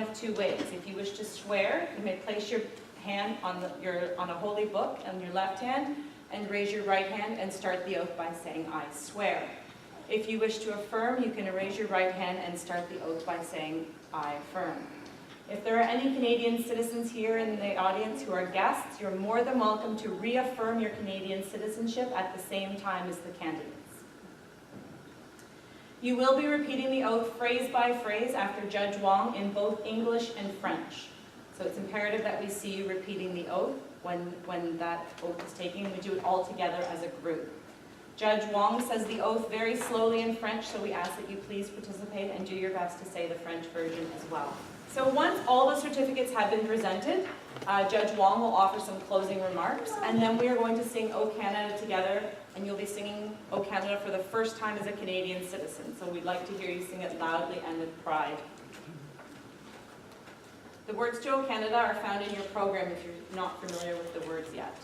of two ways. If you wish to swear, you may place your hand on a holy book on your left hand and raise your right hand and start the oath by saying, "I swear." If you wish to affirm, you can raise your right hand and start the oath by saying, "I affirm." If there are any Canadian citizens here in the audience who are guests, you're more than welcome to reaffirm your Canadian citizenship at the same time as the candidates. You will be repeating the oath phrase by phrase after Judge Wong in both English and French. So it's imperative that we see you repeating the oath when that oath is taken, and we do it all together as a group. Judge Wong says the oath very slowly in French, so we ask that you please participate and do your best to say the French version as well. So once all the certificates have been presented, Judge Wong will offer some closing remarks, and then we are going to sing O Canada together, and you'll be singing O Canada for the first time as a Canadian citizen. So we'd like to hear you sing it loudly and with pride. The words to O Canada are found in your program if you're not familiar with the words yet.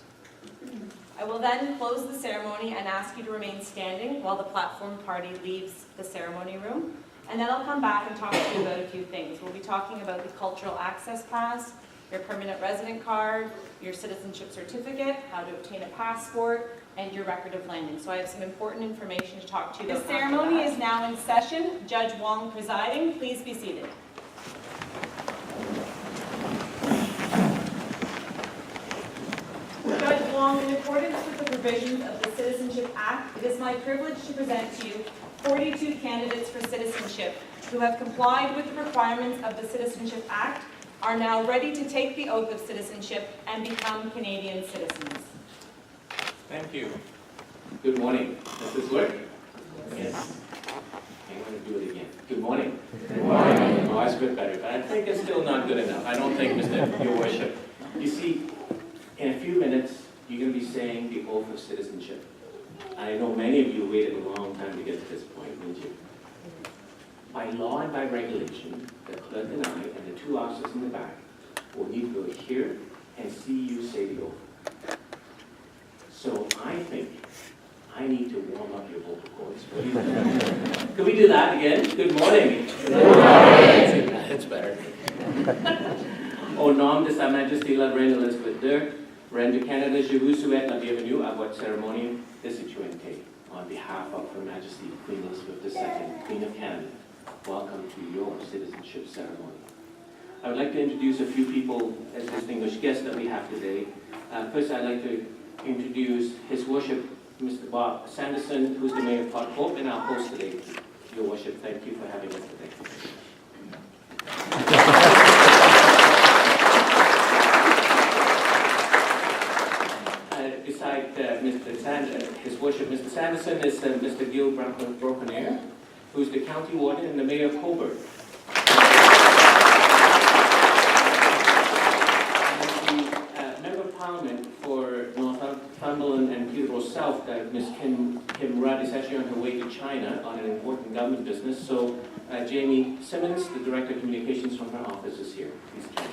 I will then close the ceremony and ask you to remain standing while the platform party leaves the ceremony room. And then I'll come back and talk to you about a few things. We'll be talking about the cultural access pass, your permanent resident card, your citizenship certificate, how to obtain a passport, and your record of landing. So I have some important information to talk to you about. The ceremony is now in session. Judge Wong presiding. Please be seated. Judge Wong, in accordance with the provisions of the Citizenship Act, it is my privilege to present to you 42 candidates for citizenship who have complied with the requirements of the Citizenship Act, are now ready to take the oath of citizenship and become Canadian citizens. Thank you. Good morning. Does this work? Yes. I'm going to do it again. Good morning. Good morning. Oh, that's a bit better, but I think it's still not good enough. I don't think, Your Worship. You see, in a few minutes, you're going to be saying the oath of citizenship. I know many of you waited a long time to get to this point, didn't you? By law and by regulation, the clerk and I, and the two officers in the back, will need to go here and see you say the oath. So I think I need to warm up your vocal cords. What do you think? Could we do that again? Good morning. Good morning. It's better. Au nom de Sa Majesté la Reine Elizabeth II, Reine de Canada, je vous souhaite la bienvenue à votre cérémonie de citoyenneté. On behalf of Her Majesty Queen Elizabeth II, Queen of Canada, welcome to your citizenship ceremony. I would like to introduce a few people as distinguished guests that we have today. First, I'd like to introduce His Worship, Mr. Bob Sanderson, who's the Mayor of Port Hope and our host today. Your Worship, thank you for having us today. Beside His Worship, Mr. Sanderson, is Mr. Gil Brocaneer, who's the County Warden and the Mayor of Cobourg. And the Member of Parliament for Northumberland and Peterborough South, Ms. Kim Rudd, is actually on her way to China on an important government business. So Jamie Simmons, the Director of Communications from her office, is here. Please join me.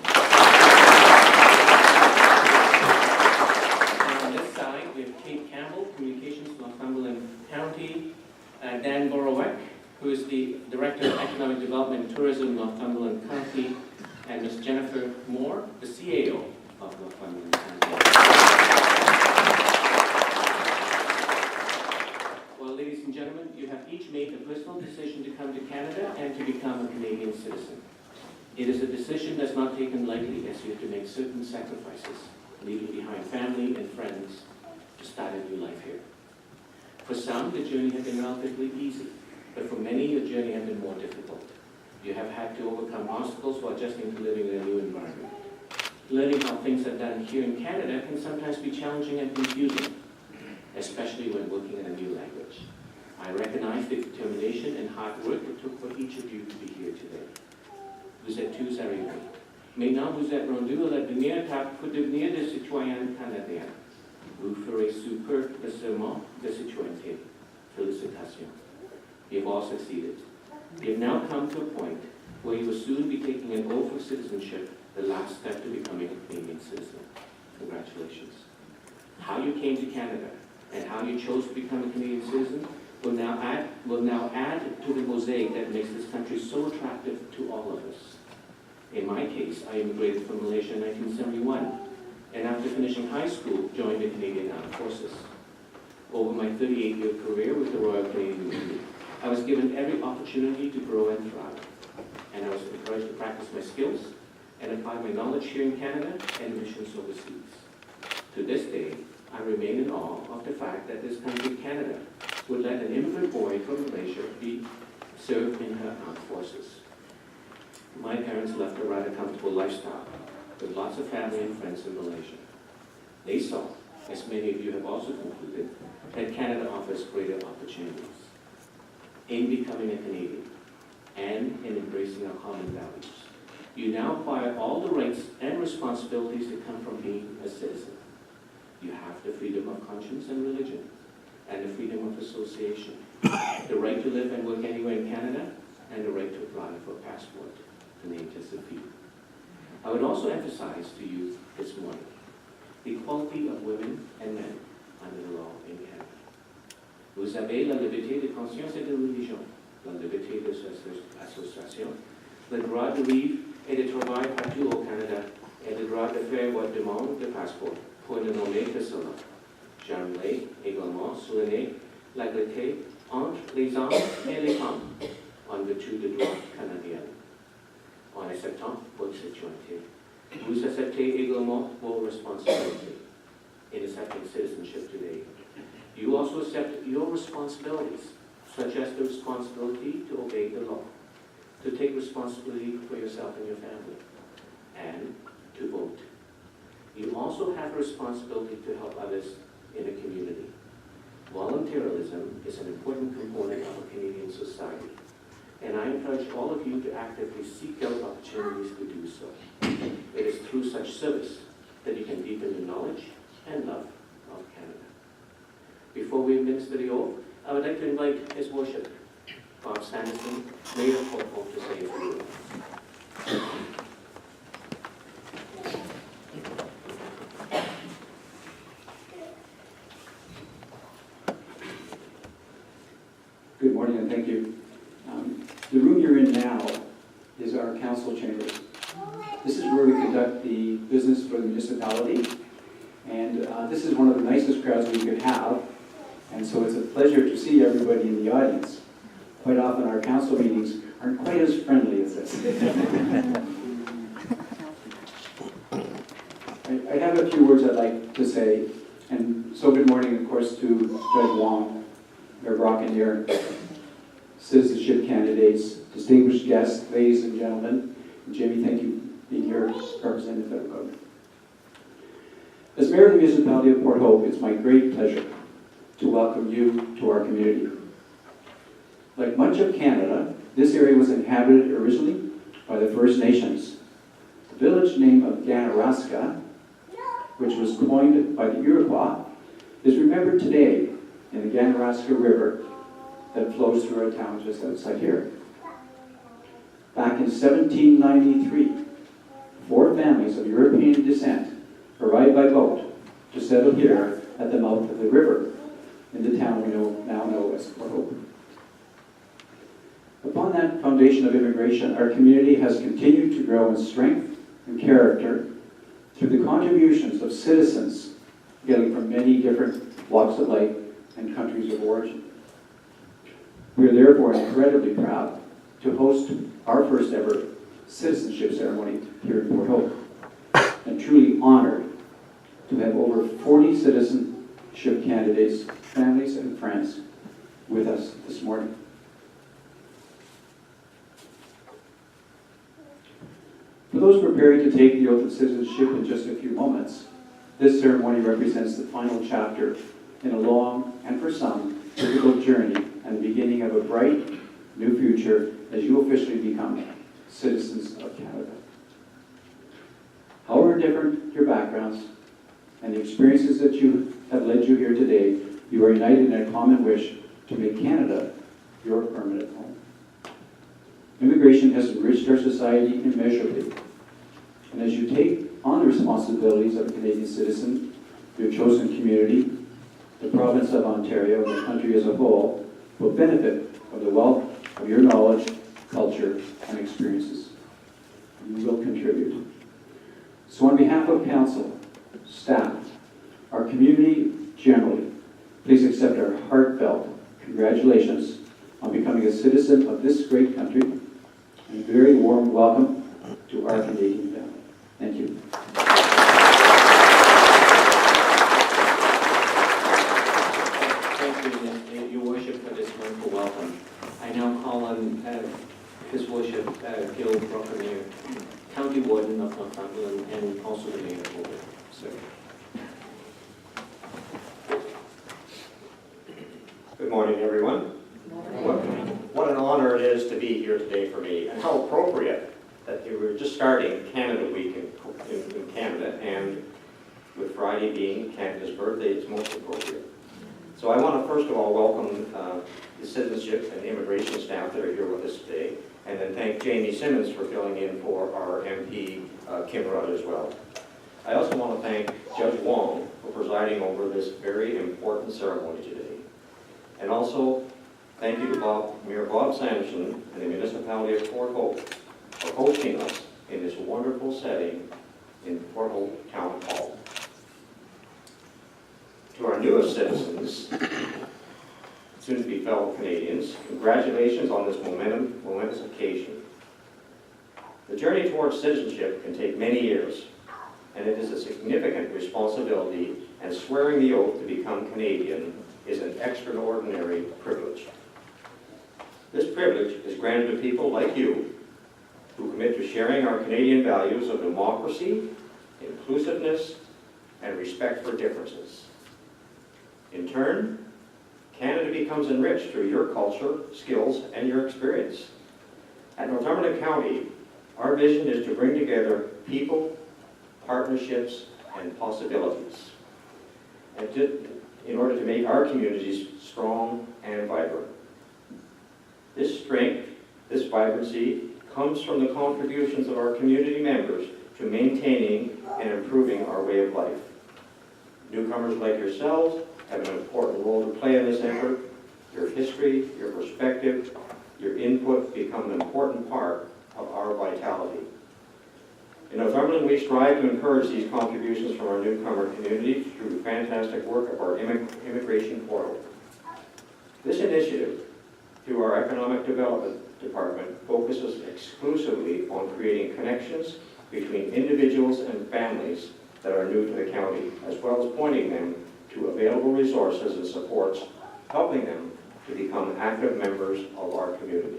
On this side, we have Kate Campbell, Communications, Northumberland County, Dan Borowek, who is the Director of Economic Development and Tourism, Northumberland County, and Ms. Jennifer Moore, the CAO of Northumberland County. Well, ladies and gentlemen, you have each made a personal decision to come to Canada and to become a Canadian citizen. It is a decision that's not taken lightly, as you have to make certain sacrifices, leaving behind family and friends to start a new life here. For some, the journey has been relatively easy, but for many, the journey has been more difficult. You have had to overcome obstacles while adjusting to living in a new environment. Learning how things are done here in Canada can sometimes be challenging and confusing, especially when working in a new language. I recognize the determination and hard work it took for each of you to be here today. Vous êtes tous arrivés. Maintenant, vous êtes rendus à la dernière étape pour devenir des citoyens canadiens. Vous ferez sous peu le serment de citoyenneté. Félicitations. You've all succeeded. You've now come to a point where you will soon be taking an oath of citizenship, the last step to becoming a Canadian citizen. Congratulations. How you came to Canada and how you chose to become a Canadian citizen will now add to the mosaic that makes this country so attractive to all of us. In my case, I immigrated from Malaysia in 1971, and after finishing high school, joined the Canadian Armed Forces. Over my 38-year career with the Royal Canadian Navy, I was given every opportunity to grow and thrive, and I was encouraged to practice my skills and apply my knowledge here in Canada and missions overseas. To this day, I remain in awe of the fact that this country, Canada, would let an immigrant boy from Malaysia be served in her armed forces. My parents left a rather comfortable lifestyle with lots of family and friends in Malaysia. They saw, as many of you have also concluded, that Canada offers greater opportunities. In becoming a Canadian and in embracing our common values, you now acquire all the rights and responsibilities that come from being a citizen. You have the freedom of conscience and religion, and the freedom of association, the right to live and work anywhere in Canada, and the right to apply for a passport, to name just a few. I would also emphasize to you this morning the equality of women and men under the law in Canada. Vous avez la liberté de conscience et de religion, la liberté d'association, le droit de vivre et de travailler partout au Canada, et le droit de faire votre demande de passeport pour ne nommer que cela. J'aimerais également souligner l'égalité entre les hommes et les femmes en vertu du droit canadien. En acceptant votre citoyenneté, vous acceptez également vos responsabilités. In accepting citizenship today, you also accept your responsibilities, such as the responsibility to obey the law, to take responsibility for yourself and your family, and to vote. You also have a responsibility to help others in a community. Volunteerism is an important component of a Canadian society, and I encourage all of you to actively seek out opportunities to do so. It is through such service that you can deepen your knowledge and love of Canada. Before we administer the oath, I would like to invite His Worship, Bob Sanderson, Mayor of Cobourg, to say a few words. Good morning and thank you. The room you're in now is our council chambers. This is where we conduct the business for the municipality, and this is one of the nicest crowds we could have, and so it's a pleasure to see everybody in the audience. Quite often our council meetings aren't quite as friendly as this. I have a few words I'd like to say, and so good morning, of course, to Judge Wong, Mayor Brockenhier, citizenship candidates, distinguished guests, ladies and gentlemen. And Jamie, thank you for being here representing the federal government. As Mayor of the Municipality of Port Hope, it's my great pleasure to welcome you to our community. Like much of Canada, this area was inhabited originally by the First Nations. The village name of Ganaraska, which was coined by the Iroquois, is remembered today in the Ganaraska River that flows through our town just outside here. Back in 1793, 4 families of European descent arrived by boat to settle here at the mouth of the river in the town we now know as Port Hope. Upon that foundation of immigration, our community has continued to grow in strength and character through the contributions of citizens getting from many different walks of life and countries of origin. We are therefore incredibly proud to host our first ever citizenship ceremony here in Port Hope, and truly honored to have over 40 citizenship candidates, families and friends with us this morning. For those preparing to take the oath of citizenship in just a few moments, this ceremony represents the final chapter in a long, and for some, difficult journey and the beginning of a bright new future as you officially become citizens of Canada. However different your backgrounds and the experiences that you have led you here today, you are united in a common wish to make Canada your permanent home. Immigration has enriched our society immeasurably, and as you take on the responsibilities of a Canadian citizen, your chosen community, the province of Ontario, and the country as a whole will benefit from the wealth of your knowledge, culture, and experiences. You will contribute So on behalf of council, staff, our community generally, please accept our heartfelt congratulations on becoming a citizen of this great country, and a very warm welcome to our Canadian family. Thank you. Thank you, Your Worship, for this wonderful welcome. I now call on His Worship Gil Brockenier, County Warden of Northumberland, and also the Mayor of Cobourg. Sir. Good morning, everyone. What an honor it is to be here today for me, and how appropriate that we're just starting Canada Week in Canada, and with Friday being Canada's birthday, it's most appropriate. So I want to first of all welcome the citizenship and immigration staff that are here with us today, and then thank Jamie Simmons for filling in for our MP, Kim Rudd, as well. I also want to thank Judge Wong for presiding over this very important ceremony today. And also, thank you to Mayor Bob Sanderson and the municipality of Fort Hope for hosting us in this wonderful setting in Fort Hope Town Hall. To our newest citizens, soon to be fellow Canadians, congratulations on this momentous occasion. The journey towards citizenship can take many years, and it is a significant responsibility, and swearing the oath to become Canadian is an extraordinary privilege. This privilege is granted to people like you who commit to sharing our Canadian values of democracy, inclusiveness, and respect for differences. In turn, Canada becomes enriched through your culture, skills, and your experience. At Northumberland County, our vision is to bring together people, partnerships, and possibilities, and in order to make our communities strong and vibrant. This strength, this vibrancy, comes from the contributions of our community members to maintaining and improving our way of life. Newcomers like yourselves have an important role to play in this effort. Your history, your perspective, your input become an important part of our vitality. In Northumberland, we strive to encourage these contributions from our newcomer community through fantastic work of our immigration portal. This initiative, through our Economic Development Department, focuses exclusively on creating connections between individuals and families that are new to the county, as well as pointing them to available resources and supports, helping them to become active members of our community.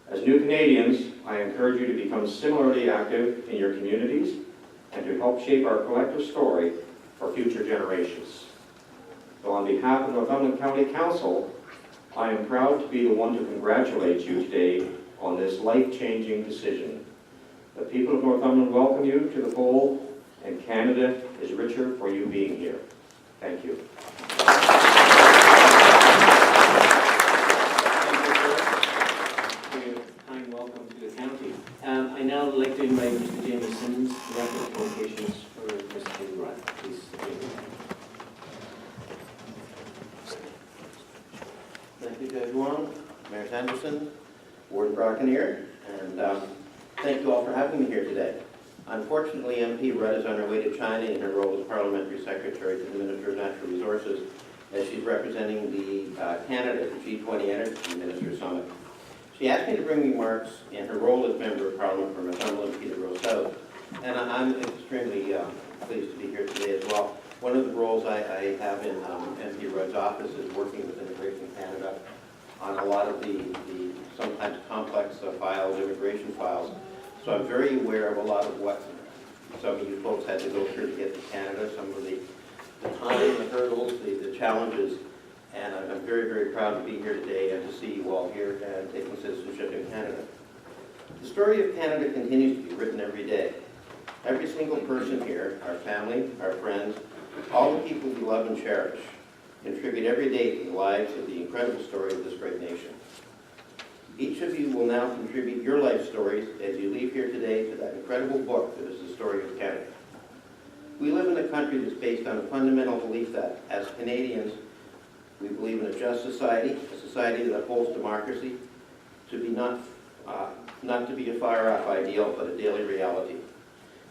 As new Canadians, I encourage you to become similarly active in your communities and to help shape our collective story for future generations. So on behalf of Northumberland County Council, I am proud to be the one to congratulate you today on this life-changing decision. The people of Northumberland welcome you to the fold, and Canada is richer for you being here. Thank you. I now would like to invite Mr. Jamie Simmons, Director of Communications for Mr. Kim Rudd. Please, Jamie. Thank you, Judge Wong, Mayor Sanderson, Warden Brockenier, and thank you all for having me here today. Unfortunately, MP Rudd is on her way to China in her role as Parliamentary Secretary to the Minister of Natural Resources, as she's representing the Canada at the G20 Energy Minister Summit. She asked me to bring remarks in her role as Member of Parliament for Northumberland, Peterborough South, and I'm extremely pleased to be here today as well. One of the roles I have in MP Rudd's office is working with Immigration Canada on a lot of the sometimes complex files, immigration files. So I'm very aware of a lot of what some of you folks had to go through to get to Canada, some of the time, the hurdles, the challenges. And I'm very, very proud to be here today and to see you all here and taking citizenship in Canada. The story of Canada continues to be written every day. Every single person here, our family, our friends, all the people we love and cherish, contribute every day to the lives of the incredible story of this great nation. Each of you will now contribute your life stories as you leave here today to that incredible book that is the story of Canada. We live in a country that's based on a fundamental belief that, as Canadians, we believe in a just society, a society that upholds democracy, to be not to be a far-off ideal, but a daily reality.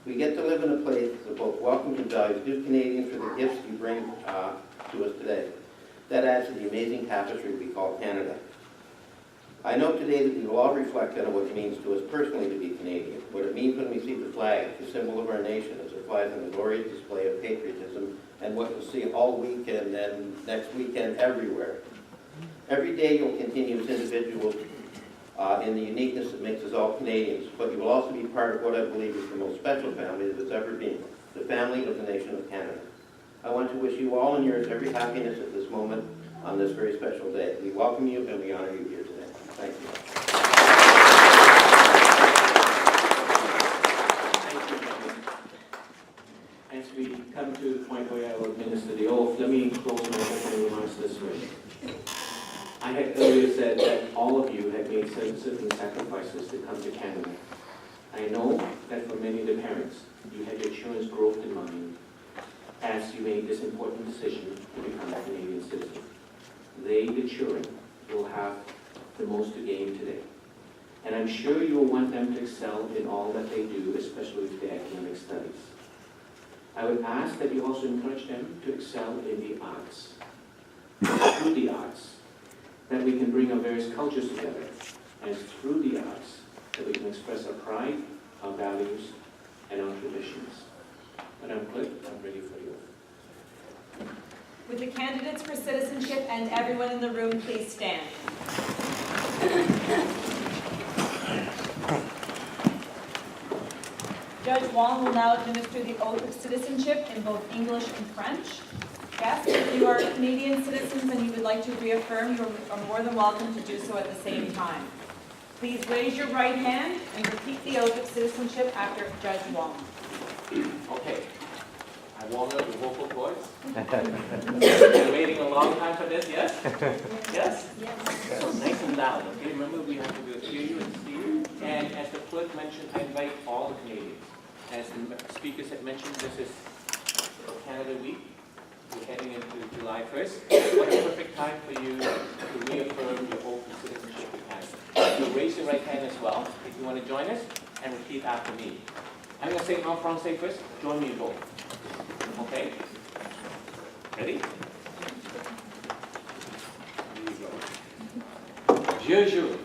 We get to live in a place that both welcomes and values new Canadians for the gifts you bring to us today. That adds to the amazing tapestry we call Canada. I know today that we will all reflect on what it means to us personally to be Canadian, what it means when we see the flag, the symbol of our nation, as it flies in the glorious display of patriotism, and what you'll see all weekend and next weekend everywhere. Every day you'll continue as individuals in the uniqueness that makes us all Canadians, but you will also be part of what I believe is the most special family that has ever been, the family of the nation of Canada. I want to wish you all and yours every happiness at this moment on this very special day. We welcome you and we honor you here today. Thank you. Thank you, Kevin. As we come to the point where I will administer the oath, let me close my opening remarks this way. I had earlier said that all of you have made certain sacrifices to come to Canada. I know that for many of the parents, you had your children's growth in mind as you made this important decision to become a Canadian citizen. They, the children, will have the most to gain today. And I'm sure you will want them to excel in all that they do, especially with their academic studies. I would ask that you also encourage them to excel in the arts. Through the arts, that we can bring our various cultures together, and it's through the arts that we can express our pride, our values, and our traditions. Madam Clerk, I'm ready for you. Would the candidates for citizenship and everyone in the room please stand? Judge Wong will now administer the oath of citizenship in both English and French. Guests, if you are Canadian citizens and you would like to reaffirm, you are more than welcome to do so at the same time. Please raise your right hand and repeat the oath of citizenship after Judge Wong. Okay. I warmed up the vocal cords. Been waiting a long time for this, yes? Yes? Yes. So nice and loud, okay? Remember, we have to be able to hear you and see you. And as the clerk mentioned, I invite all the Canadians. As the speakers had mentioned, this is Canada Week. We're heading into July 1st. What a perfect time for you to reaffirm your oath of citizenship with Canada. So raise your right hand as well, if you want to join us, and repeat after me. I'm going to say en français first. Join me both. Okay? Ready? Here you go. Je jure.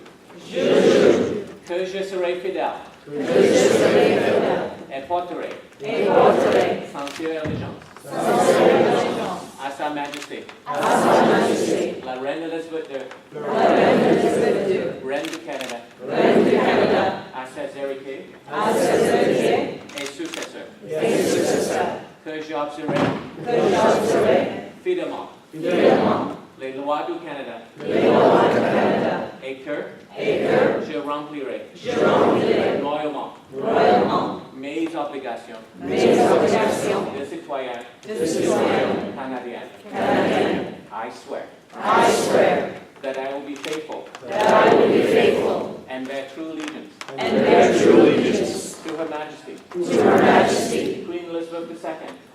Je jure. Que je serai fidèle. Que je serai fidèle. Et porterai. Et porterai. Sincère allégeance. Sincère allégeance. À sa Majesté. À sa Majesté. La Reine Elisabeth II. La Reine Elisabeth II. Reine du Canada. Reine du Canada. À ses héritiers. À ses héritiers. Et successeurs. Et successeurs. Que j'observerai. Que j'observerai. Fidèlement. Fidèlement. Les lois du Canada. Les lois du Canada. Et que. Et que. Je remplirai. Je remplirai. Loyalement. Royalement. Mes obligations. Mes obligations. De citoyen. De citoyen. Canadien. Canadien. I swear. I swear. That I will be faithful. That I will be faithful. And bear true allegiance. And bear true allegiance. To Her Majesty. To Her Majesty. Queen Elizabeth II.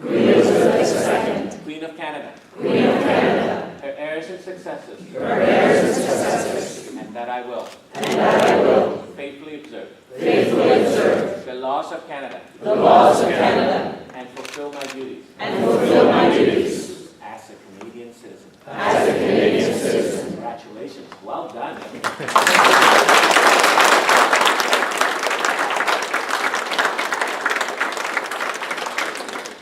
Queen Elizabeth II. Queen of Canada. Queen of Canada. Her heirs and successors. Her heirs and successors. And that I will. And that I will. Faithfully observe. Faithfully observe. The laws of Canada. The laws of Canada. And fulfill my duties. And fulfill my duties. As a Canadian citizen. As a Canadian citizen. Congratulations. Well done.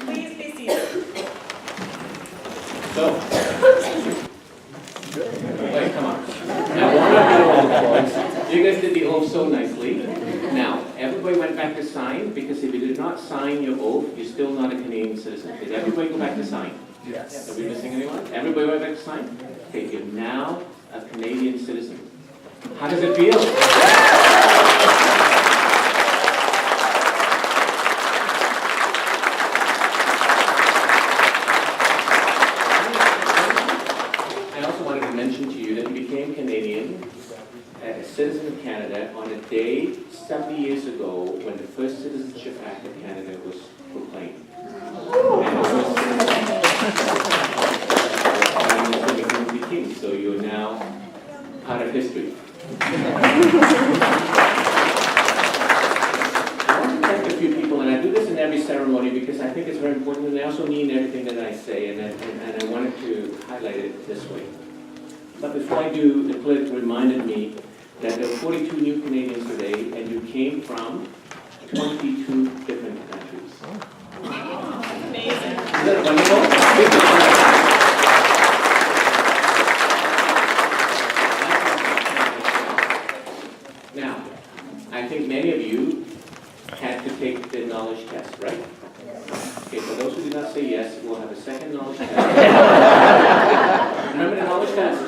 Please be seated. So. Wait, come on. Now, one of your own points. You guys did the oath so nicely. Now, everybody went back to sign, because if you did not sign your oath, you're still not a Canadian citizen. Did everybody go back to sign? Yes. Are we missing anyone? Everybody went back to sign? Okay, you're now a Canadian citizen. How does it feel? I also wanted to mention to you that you became Canadian, a citizen of Canada, on a day 70 years ago when the first Citizenship Act of Canada was proclaimed. And it was became, so you're now part of history. I want to thank a few people, and I do this in very important, and I also mean everything that I say, and I wanted to highlight it this way. But before I do, the clerk reminded me that there are 42 new Canadians today, and you came from 22 different countries. Amazing. Isn't that wonderful? Now, I think many of you had to take the knowledge test, right? Okay, for those who did not say yes, we'll have a second knowledge test. Remember the knowledge test?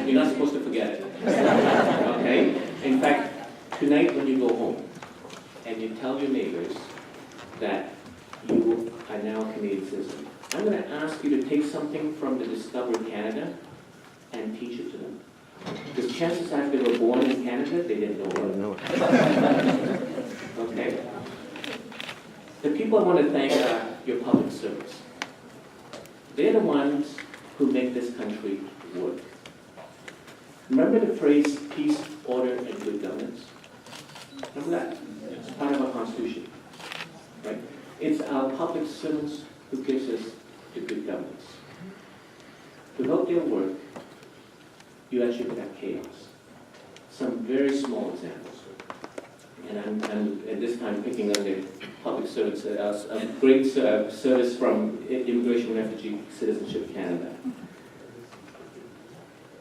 You're not supposed to forget it. Okay? In fact, tonight when you go home and you tell your neighbors that you are now a Canadian citizen, I'm going to ask you to take something from the Cobourg Canada and teach it to them. Because chances are if they were born in Canada, they didn't know it. Okay? The people I want to thank are your public servants. They're the ones who make this country work. Remember the phrase peace, order, and good governance? Remember that? It's part of our Constitution. Right? It's our public servants who gives us the good governance. Without their work, you actually could have chaos. Some very small examples. And I'm at this time picking on the public servants, a great service from Immigration and Refugee Citizenship Canada.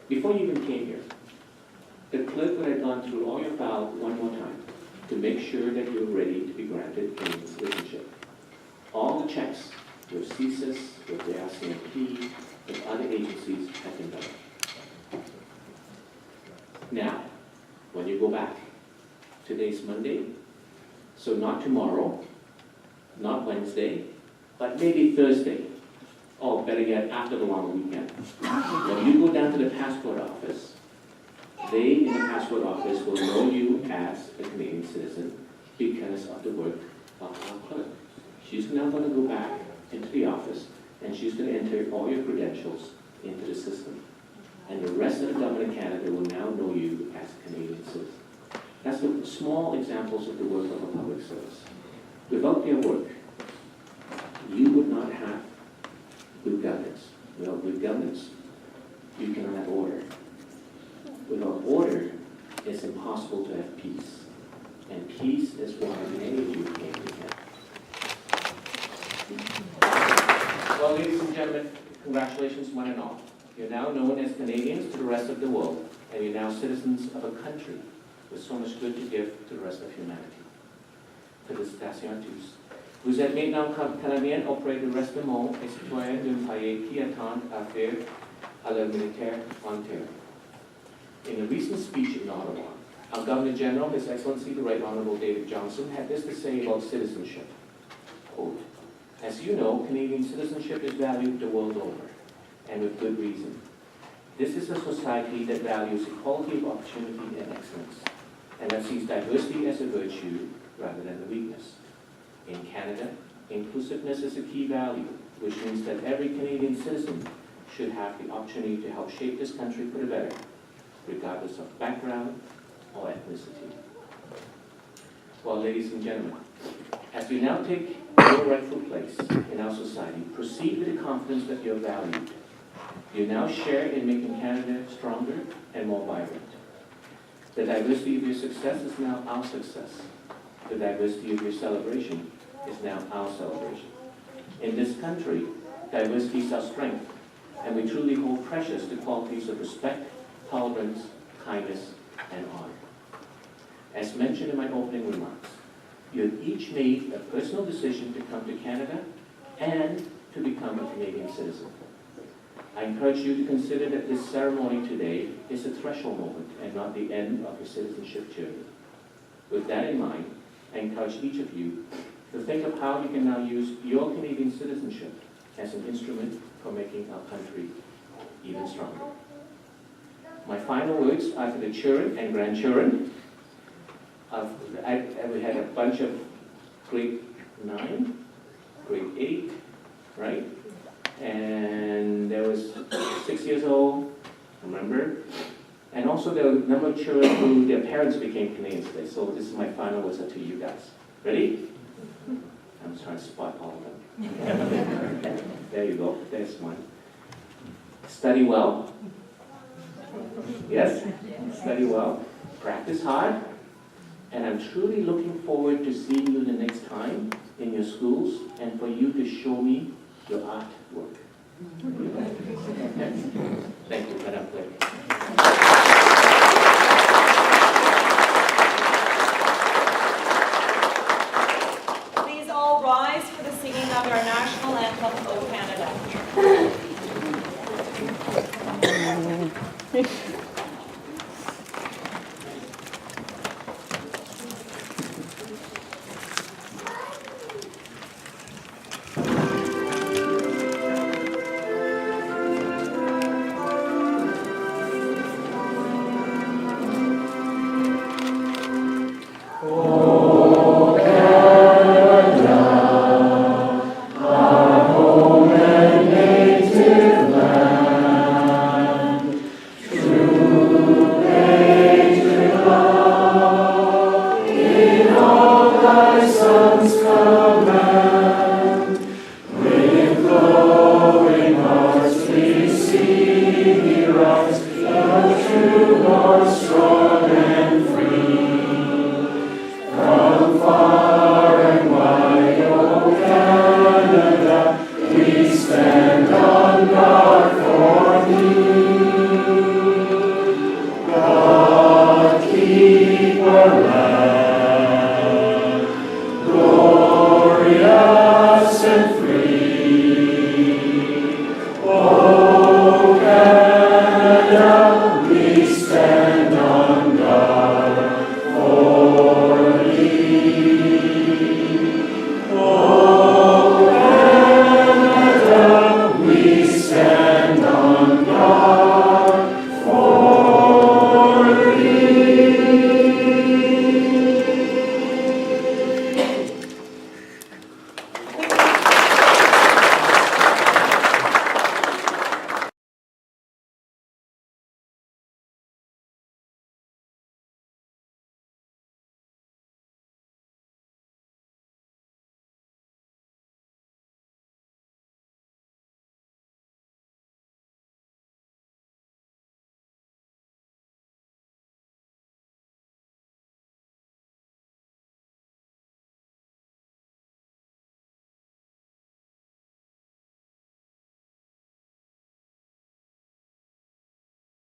Before you even came here, the clerk would have gone through all your files one more time to make sure that you're ready to be granted Canadian citizenship. All the checks with CSIS, with the RCMP, with other agencies have been done. Now, when you go back, today's Monday, so not tomorrow, not Wednesday, but maybe Thursday. Oh, better yet, after the long weekend. When you go down to the passport office, they in the passport office will know you as a Canadian citizen because of the work of our clerk. She's now going to go back into the office and she's going to enter all your credentials into the system. And the rest of the government of Canada will now know you as a Canadian citizen. That's the small examples of the work of a public service. Without their work, you would not have good governance. Without good governance, you cannot have order. Without order, it's impossible to have peace. And peace is why many of you came to Canada. Well, ladies and gentlemen, congratulations one and all. You're now known as Canadians to the rest of the world, and you're now citizens of a country with so much good to give to the rest of humanity. Félicitations à tous. Vous êtes maintenant Canadiens auprès du reste du monde et citoyens d'un pays qui attend à faire à leur militaire en terre. In a recent speech in Ottawa, our Governor General, His Excellency the Right Honourable David Johnston, had this to say about citizenship. Quote, as you know, Canadian citizenship is valued the world over, and with good reason. This is a society that values equality of opportunity and excellence, and that sees diversity as a virtue rather than a weakness. In Canada, inclusiveness is a key value, which means that every Canadian citizen should have the opportunity to help shape this country for the better, regardless of background or ethnicity. Well, ladies and gentlemen, as you now take your rightful place in our society, proceed with the confidence that you're valued. You now share in making Canada stronger and more vibrant. The diversity of your success is now our success. The diversity of your celebration is now our celebration. In this country, diversity is our strength, and we truly hold precious the qualities of respect, tolerance, kindness, and honor. As mentioned in my opening remarks, you have each made a personal decision to come to Canada and to become a Canadian citizen. I encourage you to consider that this ceremony today is a threshold moment and not the end of your citizenship journey. With that in mind, I encourage each of you to think of how you can now use your Canadian citizenship as an instrument for making our country even stronger. My final words are to the children and grandchildren. We had a bunch of grade 9, grade 8, right? And there was 6 years old, remember? And also there were a number of children who their parents became Canadians today. So this is my final words to you guys. Ready? I'm trying to spot all of them. There you go, there's one. Study well. Yes? Study well. Practice hard. And I'm truly looking forward to seeing you the next time in your schools and for you to show me your artwork. Thank you, Madam Clerk. Please all rise for the singing of our national anthem, O Canada. Glorious and